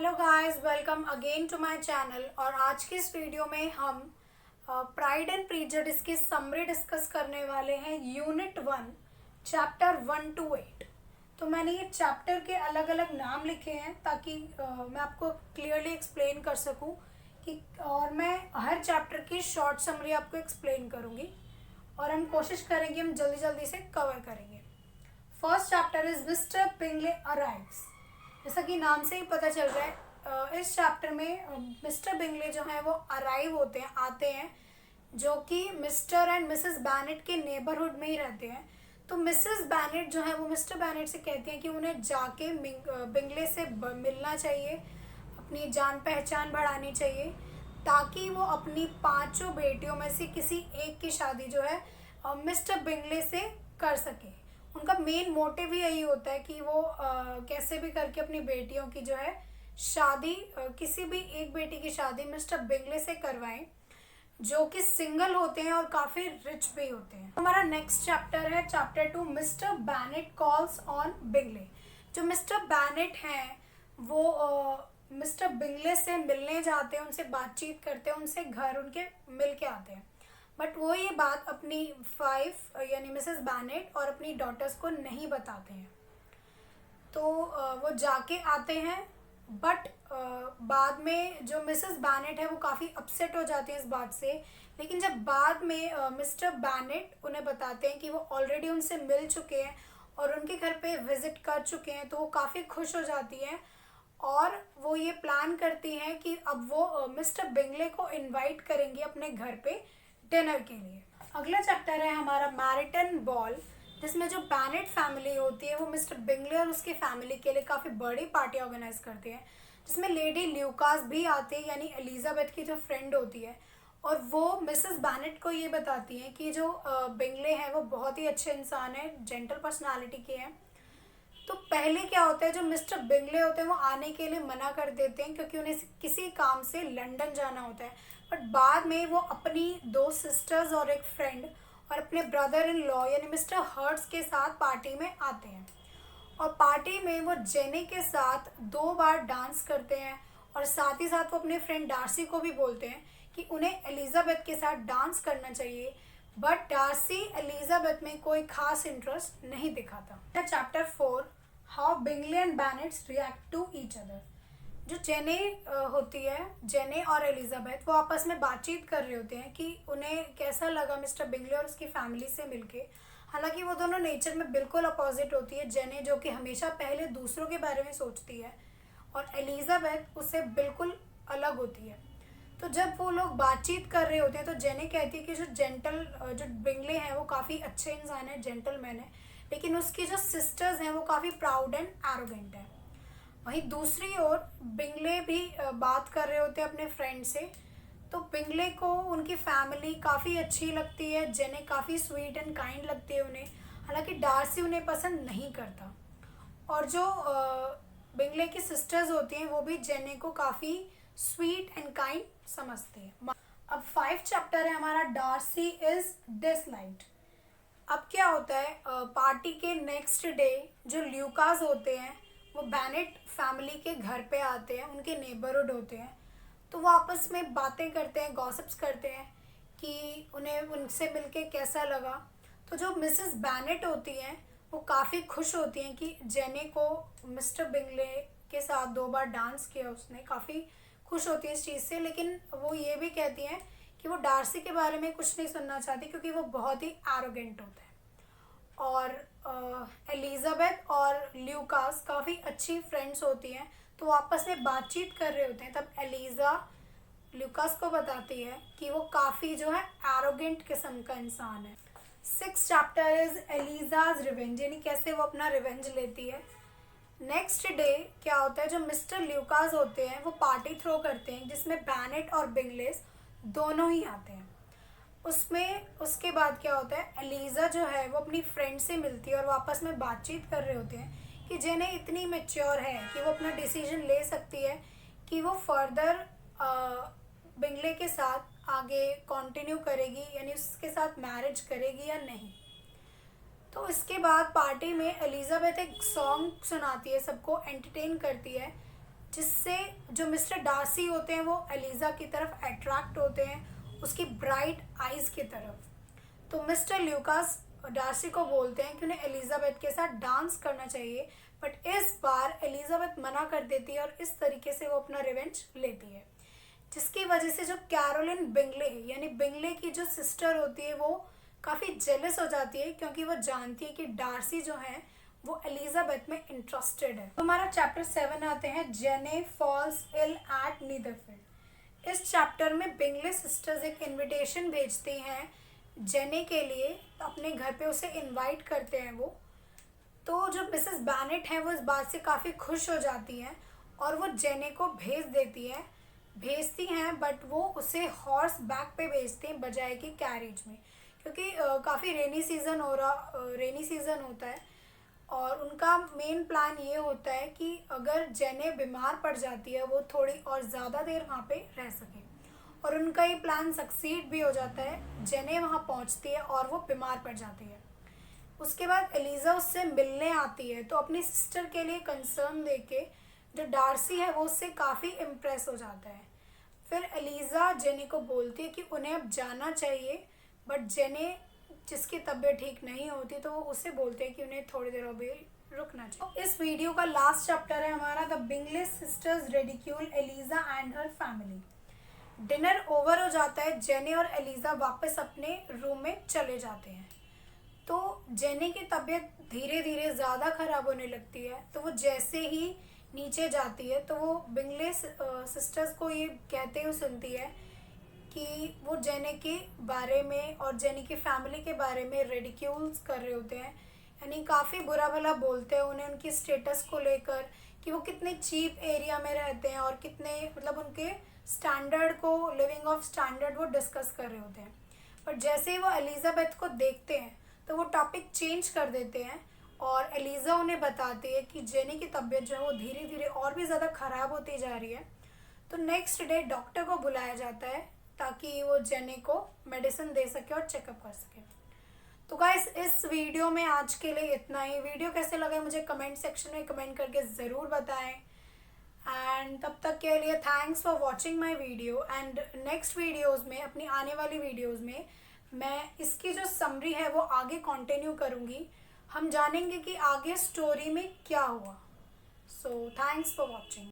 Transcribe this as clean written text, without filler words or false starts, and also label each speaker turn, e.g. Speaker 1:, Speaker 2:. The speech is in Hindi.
Speaker 1: Hello guys, welcome again to my channel. और आज की इस वीडियो में हम प्राइड एंड प्रीजुडिस की समरी डिस्कस करने वाले हैं। Unit 1 chapter 1 to 8। तो मैंने ये चैप्टर के अलग अलग नाम लिखे हैं ताकि मैं आपको क्लियरली एक्सप्लेन कर सकूं कि और मैं हर चैप्टर की शॉर्ट समरी आपको एक्सप्लेन करूंगी और हम कोशिश करेंगे हम जल्दी जल्दी से कवर करेंगे। First chapter is mister Bingley arrives. जैसा कि नाम से ही पता चल रहा है, इस चैप्टर में मिस्टर बिंगले जो है वो अराइव होते हैं, आते हैं, जो कि मिस्टर एंड मिसेस बैनेट के नेबरहुड में ही रहते हैं। तो मिसेस बैनेट जो है वो मिस्टर बैनेट से कहती हैं कि उन्हें जाके बिंगले से मिलना चाहिए, अपनी जान पहचान बढ़ानी चाहिए ताकि वो अपनी 5 बेटियों में से किसी एक की शादी जो है मिस्टर बिंगले से कर सके। उनका मेन मोटिव ही यही होता है कि वो कैसे भी करके अपनी बेटियों की जो है शादी, किसी भी एक बेटी की शादी मिस्टर बिंगले से करवाएं, जो कि सिंगल होते हैं और काफ़ी रिच भी होते हैं। हमारा नेक्स्ट चैप्टर है chapter 2 mister Bennet calls on Bingley. जो मिस्टर बैनेट हैं वो मिस्टर बिंगले से मिलने जाते हैं, उनसे बातचीत करते हैं, उनसे घर उनके मिल के आते हैं। बट वो ये बात अपनी 5 यानी मिसेस बैनेट और अपनी डॉटर्स को नहीं बताते हैं। तो वो जाके आते हैं, बट बाद में जो मिसेस बैनेट है वो काफ़ी अपसेट हो जाती है इस बात से। लेकिन जब बाद में मिस्टर बैनेट उन्हें बताते हैं कि वो ऑलरेडी उनसे मिल चुके हैं और उनके घर पे विज़िट कर चुके हैं, तो वो काफ़ी खुश हो जाती हैं और वो ये प्लान करती हैं कि अब वो मिस्टर बिंगले को इनवाइट करेंगी अपने घर पे डिनर के लिए। अगला चैप्टर है हमारा मैरिटन बॉल, जिसमें जो बैनेट फैमिली होती है वो मिस्टर बिंगले और उसकी फैमिली के लिए काफ़ी बड़ी पार्टी ऑर्गेनाइज करती है, जिसमें लेडी ल्यूकास भी आती है, यानी एलिजाबेथ की जो फ्रेंड होती है। और वो मिसेस बैनेट को ये बताती हैं कि जो बिंगले हैं वो बहुत ही अच्छे इंसान है, जेंटल पर्सनालिटी के हैं। तो पहले क्या होता है, जो मिस्टर बिंगले होते हैं वो आने के लिए मना कर देते हैं क्योंकि उन्हें किसी काम से लंदन जाना होता है। बट बाद में वो अपनी 2 सिस्टर्स और एक फ्रेंड और अपने ब्रदर इन लॉ यानी मिस्टर हर्ट्स के साथ पार्टी में आते हैं। और पार्टी में वो जेनी के साथ 2 बार डांस करते हैं और साथ ही साथ वो अपने फ्रेंड डार्सी को भी बोलते हैं कि उन्हें एलिजाबेथ के साथ डांस करना चाहिए। बट डार्सी एलिजाबेथ में कोई खास इंटरेस्ट नहीं दिखाता। Chapter 4 how Bingley and Bennets react to each other. जो जेने होती है, जेने और एलिजाबेथ वो आपस में बातचीत कर रहे होते हैं कि उन्हें कैसा लगा मिस्टर बिंगले और उसकी फैमिली से मिलके। हालांकि वो दोनों नेचर में बिल्कुल अपोजिट होती है। जेने जो कि हमेशा पहले दूसरों के बारे में सोचती है और एलिजाबेथ उससे बिल्कुल अलग होती है। तो जब वो लोग बातचीत कर रहे होते हैं तो जेने कहती है कि जो बिंगले हैं वो काफ़ी अच्छे इंसान है, जेंटलमैन है, लेकिन उसकी जो सिस्टर्स हैं वो काफ़ी प्राउड एंड एरोगेंट है। वहीं दूसरी ओर बिंगले भी बात कर रहे होते हैं अपने फ्रेंड से। तो बिंगले को उनकी फैमिली काफ़ी अच्छी लगती है, जेने काफ़ी स्वीट एंड काइंड लगती है उन्हें। हालांकि डार्सी उन्हें पसंद नहीं करता। और जो बिंगले की सिस्टर्स होती हैं वो भी जेने को काफ़ी स्वीट एंड काइंड समझते हैं। अब 5 चैप्टर है हमारा डार्सी इज डिसलाइक्ड। अब क्या होता है, पार्टी के नेक्स्ट डे जो ल्यूकास होते हैं वो बैनेट फैमिली के घर पे आते हैं, उनके नेबरहुड होते हैं। तो वो आपस में बातें करते हैं, गॉसिप्स करते हैं कि उन्हें उनसे मिलके कैसा लगा। तो जो मिसेस बैनेट होती हैं वो काफ़ी खुश होती हैं कि जेने को मिस्टर बिंगले के साथ 2 बार डांस किया उसने, काफ़ी खुश होती है इस चीज़ से। लेकिन वो ये भी कहती हैं कि वो डार्सी के बारे में कुछ नहीं सुनना चाहती क्योंकि वो बहुत ही एरोगेंट होता है। और एलिजाबेथ और ल्यूकास काफ़ी अच्छी फ्रेंड्स होती हैं, तो वो आपस में बातचीत कर रहे होते हैं। तब एलिजा ल्यूकास को बताती है कि वो काफ़ी जो है एरोगेंट किस्म का इंसान है। 6 चैप्टर इज एलिजाज रिवेंज, यानी कैसे वो अपना रिवेंज लेती है। नेक्स्ट डे क्या होता है, जो मिस्टर ल्यूकास होते हैं वो पार्टी थ्रो करते हैं जिसमें बैनेट और बिंगलेस दोनों ही आते हैं। उसमें उसके बाद क्या होता है, एलिजा जो है वो अपनी फ्रेंड से मिलती है और वापस में बातचीत कर रहे होते हैं कि जेने इतनी मैच्योर है कि वो अपना डिसीजन ले सकती है कि वो फर्दर बिंगले के साथ आगे कंटिन्यू करेगी, यानी उसके साथ मैरिज करेगी या नहीं। तो इसके बाद पार्टी में एलिजाबेथ एक सॉन्ग सुनाती है, सबको एंटरटेन करती है, जिससे जो मिस्टर डार्सी होते हैं वो एलिज़ा की तरफ अट्रैक्ट होते हैं, उसकी ब्राइट आइज़ की तरफ। तो मिस्टर ल्यूकास डार्सी को बोलते हैं कि उन्हें एलिजाबेथ के साथ डांस करना चाहिए, बट इस बार एलिजाबेथ मना कर देती है और इस तरीके से वो अपना रिवेंज लेती है, जिसकी वजह से जो कैरोलिन बिंगले यानी बिंगले की जो सिस्टर होती है वो काफ़ी जेलस हो जाती है, क्योंकि वो जानती है कि डार्सी जो है वो एलिजाबेथ में इंटरेस्टेड है। तो हमारा चैप्टर 7 आते हैं, जेने फॉल्स इल एट नीदरफील्ड। इस चैप्टर में बिंगले सिस्टर्स एक इनविटेशन भेजती हैं जेने के लिए, अपने घर पे उसे इनवाइट करते हैं वो। तो जो मिसेस बैनेट है वो इस बात से काफ़ी खुश हो जाती हैं और वो जेने को भेजती हैं, बट वो उसे हॉर्स बैक पे भेजती हैं बजाय कि कैरेज में, क्योंकि काफ़ी रेनी सीज़न होता है और उनका मेन प्लान ये होता है कि अगर जेने बीमार पड़ जाती है वो थोड़ी और ज़्यादा देर वहाँ पे रह सके, और उनका ये प्लान सक्सीड भी हो जाता है। जेने वहाँ पहुँचती है और वो बीमार पड़ जाती है। उसके बाद एलिज़ा उससे मिलने आती है, तो अपनी सिस्टर के लिए कंसर्न देके जो डार्सी है वो उससे काफ़ी इम्प्रेस हो जाता है। फिर एलिज़ा जेने को बोलती है कि उन्हें अब जाना चाहिए, बट जेने जिसकी तबीयत ठीक नहीं होती तो वो उसे बोलते हैं कि उन्हें थोड़ी देर अभी रुकना चाहिए। तो इस वीडियो का लास्ट चैप्टर है हमारा, the Bingley sisters ridicule Eliza and her family. Dinner over हो जाता है, जेने और एलिज़ा वापस अपने रूम में चले जाते हैं। तो जेने की तबीयत धीरे धीरे ज़्यादा ख़राब होने लगती है, तो वो जैसे ही नीचे जाती है तो वो बिंगले सिस्टर्स को ये कहते हुए सुनती है कि वो जेने के बारे में और जेने की फैमिली के बारे में रेडिक्यूल्स कर रहे होते हैं, यानी काफ़ी बुरा भला बोलते हैं उन्हें उनकी स्टेटस को लेकर कि वो कितने चीप एरिया में रहते हैं और कितने मतलब उनके स्टैंडर्ड को, लिविंग ऑफ स्टैंडर्ड वो डिस्कस कर रहे होते हैं। पर जैसे ही वो एलिजाबेथ को देखते हैं तो वो टॉपिक चेंज कर देते हैं और एलिज़ा उन्हें बताती है कि जेने की तबीयत जो है वो धीरे धीरे और भी ज़्यादा ख़राब होती जा रही है। तो नेक्स्ट डे डॉक्टर को बुलाया जाता है ताकि वो जेने को मेडिसिन दे सके और चेकअप कर सके। तो गाइस इस वीडियो में आज के लिए इतना ही। वीडियो कैसे लगा मुझे कमेंट सेक्शन में कमेंट करके ज़रूर बताएं, एंड तब तक के लिए thanks for watching my video. And next videos में, अपनी आने वाली वीडियोज़ में मैं इसकी जो समरी है वो आगे कंटिन्यू करूँगी। हम जानेंगे कि आगे स्टोरी में क्या हुआ। So thanks for watching.